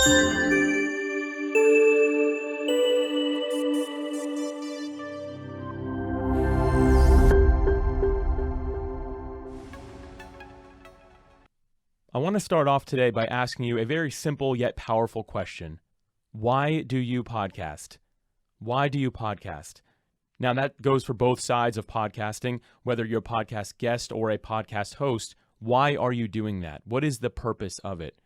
I want to start off today by asking you a very simple yet powerful question. Why do you podcast? Why do you podcast? Now, that goes for both sides of podcasting, whether you're a podcast guest or a podcast host. Why are you doing that? What is the purpose of it?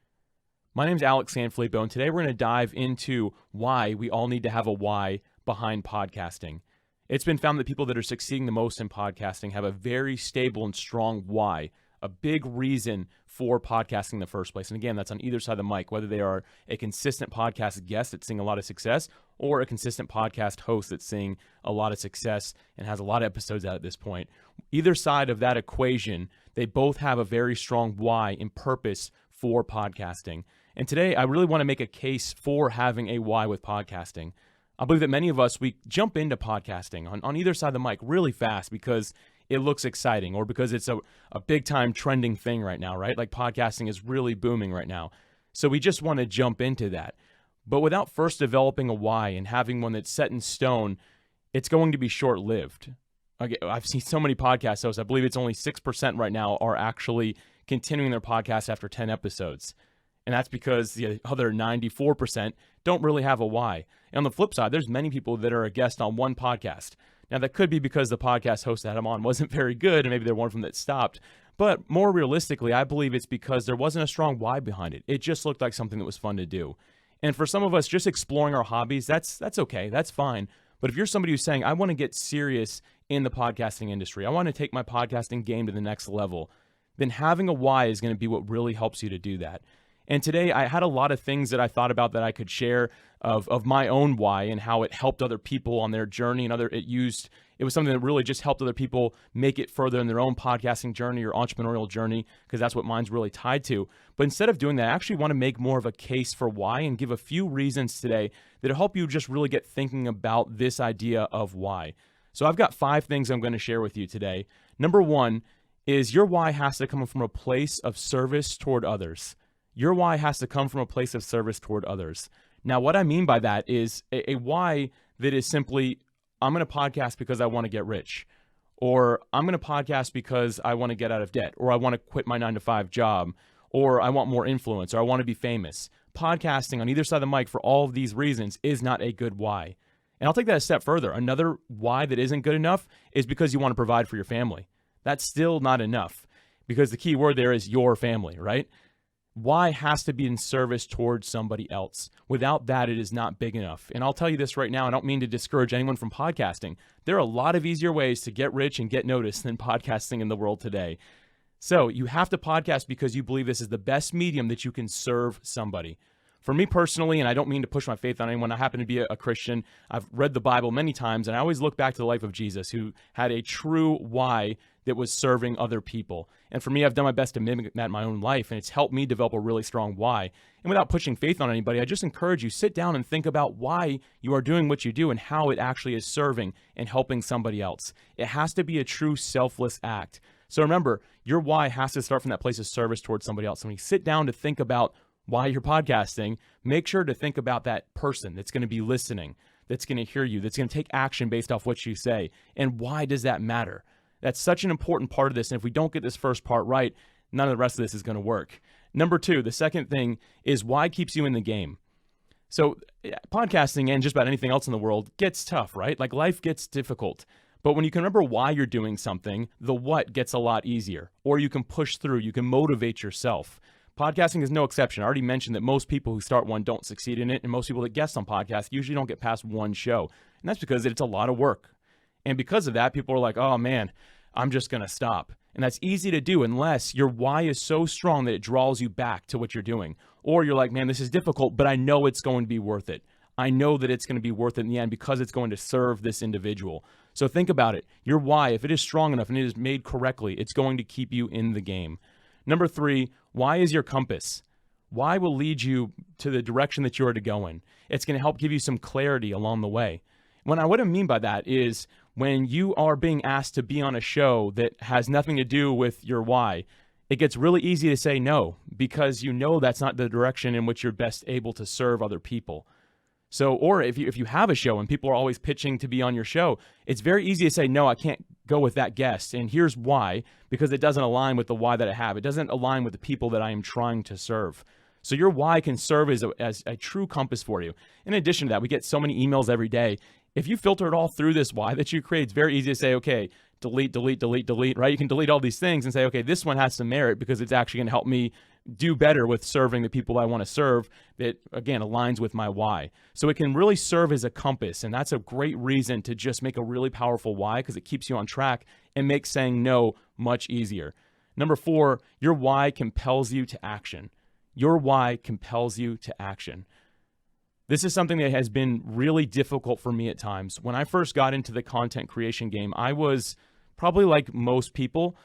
My name is Alex Sanfilippo, and today we're going to dive into why we all need to have a why behind podcasting. It's been found that people that are succeeding the most in podcasting have a very stable and strong why, a big reason for podcasting in the first place. And again, that's on either side of the mic, whether they are a consistent podcast guest that's seeing a lot of success or a consistent podcast host that's seeing a lot of success and has a lot of episodes out at this point. Either side of that equation, they both have a very strong why and purpose for podcasting. And today, I really want to make a case for having a why with podcasting. I believe that many of us, we jump into podcasting on either side of the mic really fast because it looks exciting or because it's a big time trending thing right now, right? Like podcasting is really booming right now. So we just want to jump into that. But without first developing a why and having one that's set in stone, it's going to be short-lived. I've seen so many podcast hosts, I believe it's only 6% right now are actually continuing their podcast after 10 episodes. And that's because the other 94% don't really have a why. And on the flip side, there's many people that are a guest on one podcast. Now, that could be because the podcast host that had them on wasn't very good, and maybe they're one of them that stopped. But more realistically, I believe it's because there wasn't a strong why behind it. It just looked like something that was fun to do. And for some of us, just exploring our hobbies, that's okay. That's fine. But if you're somebody who's saying, I want to get serious in the podcasting industry, I want to take my podcasting game to the next level, then having a why is going to be what really helps you to do that. And today I had a lot of things that I thought about that I could share of my own why and how it helped other people on their journey and it was something that really just helped other people make it further in their own podcasting journey or entrepreneurial journey, because that's what mine's really tied to. But instead of doing that, I actually want to make more of a case for why and give a few reasons today that'll help you just really get thinking about this idea of why. So I've got 5 things I'm going to share with you today. Number 1 is your why has to come from a place of service toward others. Your why has to come from a place of service toward others. Now, what I mean by that is a why that is simply, I'm going to podcast because I want to get rich, or I'm going to podcast because I want to get out of debt, or I want to quit my 9-to-5 job, or I want more influence, or I want to be famous. Podcasting on either side of the mic for all of these reasons is not a good why. And I'll take that a step further. Another why that isn't good enough is because you want to provide for your family. That's still not enough, because the key word there is your family, right? Why has to be in service towards somebody else. Without that, it is not big enough. And I'll tell you this right now, I don't mean to discourage anyone from podcasting. There are a lot of easier ways to get rich and get noticed than podcasting in the world today. So you have to podcast because you believe this is the best medium that you can serve somebody. For me personally, and I don't mean to push my faith on anyone, I happen to be a Christian. I've read the Bible many times, and I always look back to the life of Jesus, who had a true why that was serving other people. And for me, I've done my best to mimic that in my own life, and it's helped me develop a really strong why. And without pushing faith on anybody, I just encourage you, sit down and think about why you are doing what you do and how it actually is serving and helping somebody else. It has to be a true selfless act. So remember, your why has to start from that place of service towards somebody else. When you sit down to think about why you're podcasting, make sure to think about that person that's going to be listening, that's going to hear you, that's going to take action based off what you say. And why does that matter? That's such an important part of this. And if we don't get this first part right, none of the rest of this is going to work. Number 2, the second thing is why keeps you in the game. So podcasting and just about anything else in the world gets tough, right? Like life gets difficult. But when you can remember why you're doing something, the what gets a lot easier. Or you can push through, you can motivate yourself. Podcasting is no exception. I already mentioned that most people who start one don't succeed in it, and most people that guest on podcasts usually don't get past one show. And that's because it's a lot of work. And because of that, people are like, oh man, I'm just going to stop. And that's easy to do unless your why is so strong that it draws you back to what you're doing. Or you're like, man, this is difficult, but I know it's going to be worth it. I know that it's going to be worth it in the end because it's going to serve this individual. So think about it. Your why, if it is strong enough and it is made correctly, it's going to keep you in the game. Number 3, why is your compass? Why will lead you to the direction that you are to go in? It's going to help give you some clarity along the way. What I mean by that is when you are being asked to be on a show that has nothing to do with your why, it gets really easy to say no because you know that's not the direction in which you're best able to serve other people. So, or if you have a show and people are always pitching to be on your show, it's very easy to say, no, I can't go with that guest. And here's why, because it doesn't align with the why that I have. It doesn't align with the people that I am trying to serve. So your why can serve as a true compass for you. In addition to that, we get so many emails every day. If you filter it all through this why that you create, it's very easy to say, okay, delete, right? You can delete all these things and say, okay, this one has some merit because it's actually going to help me do better with serving the people I want to serve that, again, aligns with my why. So it can really serve as a compass, and that's a great reason to just make a really powerful why because it keeps you on track and makes saying no much easier. Number 4, your why compels you to action. Your why compels you to action. This is something that has been really difficult for me at times. When I first got into the content creation game, I was probably like most people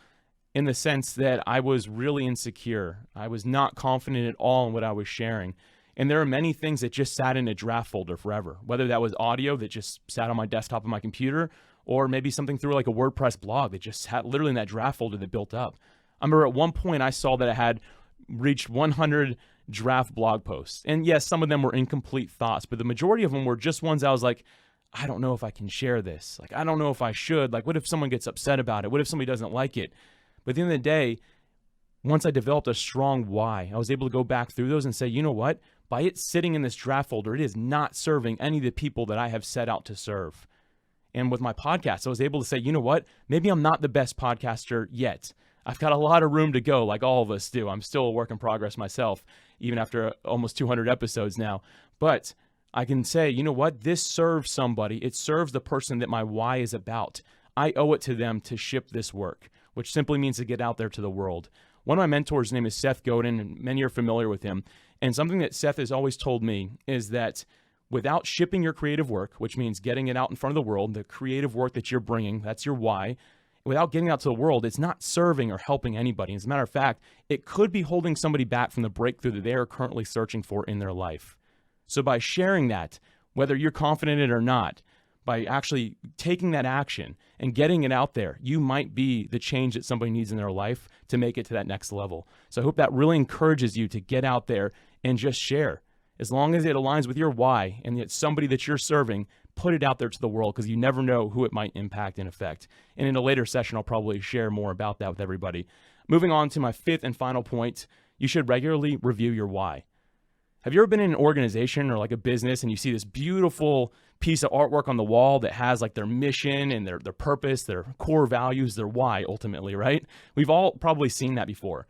in the sense that I was really insecure. I was not confident at all in what I was sharing. And there are many things that just sat in a draft folder forever, whether that was audio that just sat on my desktop on my computer, or maybe something through like a WordPress blog that just sat literally in that draft folder that built up. I remember at one point I saw that I had reached 100 draft blog posts. And yes, some of them were incomplete thoughts, but the majority of them were just ones I was like, I don't know if I can share this. Like, I don't know if I should. Like, what if someone gets upset about it? What if somebody doesn't like it? But at the end of the day, once I developed a strong why, I was able to go back through those and say, you know what? By it sitting in this draft folder, it is not serving any of the people that I have set out to serve. And with my podcast, I was able to say, you know what? Maybe I'm not the best podcaster yet. I've got a lot of room to go, like all of us do. I'm still a work in progress myself, even after almost 200 episodes now. But I can say, you know what? This serves somebody. It serves the person that my why is about. I owe it to them to ship this work, which simply means to get out there to the world. One of my mentors' name is Seth Godin, and many are familiar with him. And something that Seth has always told me is that without shipping your creative work, which means getting it out in front of the world, the creative work that you're bringing, that's your why, without getting out to the world, it's not serving or helping anybody. As a matter of fact, it could be holding somebody back from the breakthrough that they are currently searching for in their life. So by sharing that, whether you're confident in it or not, by actually taking that action and getting it out there, you might be the change that somebody needs in their life to make it to that next level. So I hope that really encourages you to get out there and just share. As long as it aligns with your why and it's somebody that you're serving, put it out there to the world because you never know who it might impact and affect. And in a later session, I'll probably share more about that with everybody. Moving on to my 5th and final point, you should regularly review your why. Have you ever been in an organization or like a business and you see this beautiful piece of artwork on the wall that has like their mission and their purpose, their core values, their why ultimately, right? We've all probably seen that before.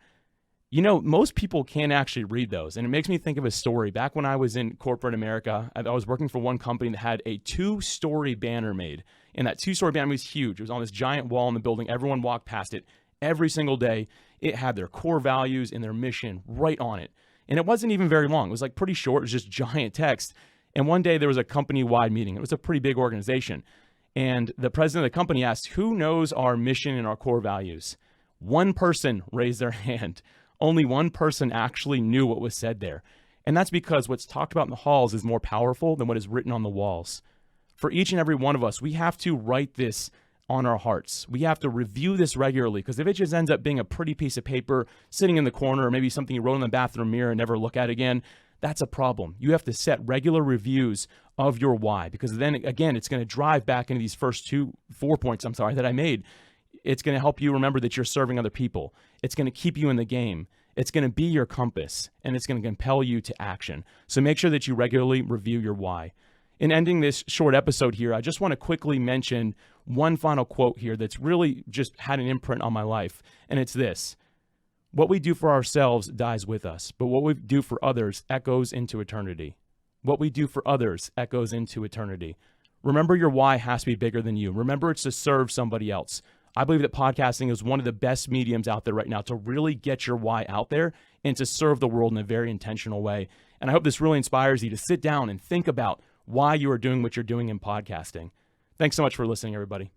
You know, most people can't actually read those. And it makes me think of a story. Back when I was in corporate America, I was working for one company that had a 2-story banner made. And that 2-story banner was huge. It was on this giant wall in the building. Everyone walked past it every single day. It had their core values and their mission right on it. And it wasn't even very long. It was like pretty short. It was just giant text. And one day there was a company-wide meeting. It was a pretty big organization. And the president of the company asked, who knows our mission and our core values? One person raised their hand. Only one person actually knew what was said there. And that's because what's talked about in the halls is more powerful than what is written on the walls. For each and every one of us, we have to write this on our hearts. We have to review this regularly because if it just ends up being a pretty piece of paper sitting in the corner or maybe something you wrote in the bathroom mirror and never look at again, that's a problem. You have to set regular reviews of your why because then again, it's going to drive back into these first 4 points, that I made. It's going to help you remember that you're serving other people. It's going to keep you in the game. It's going to be your compass, and it's going to compel you to action. So make sure that you regularly review your why. In ending this short episode here, I just want to quickly mention one final quote here that's really just had an imprint on my life, and it's this. What we do for ourselves dies with us, but what we do for others echoes into eternity. What we do for others echoes into eternity. Remember your why has to be bigger than you. Remember it's to serve somebody else. I believe that podcasting is one of the best mediums out there right now to really get your why out there and to serve the world in a very intentional way. And I hope this really inspires you to sit down and think about why you are doing what you're doing in podcasting. Thanks so much for listening, everybody.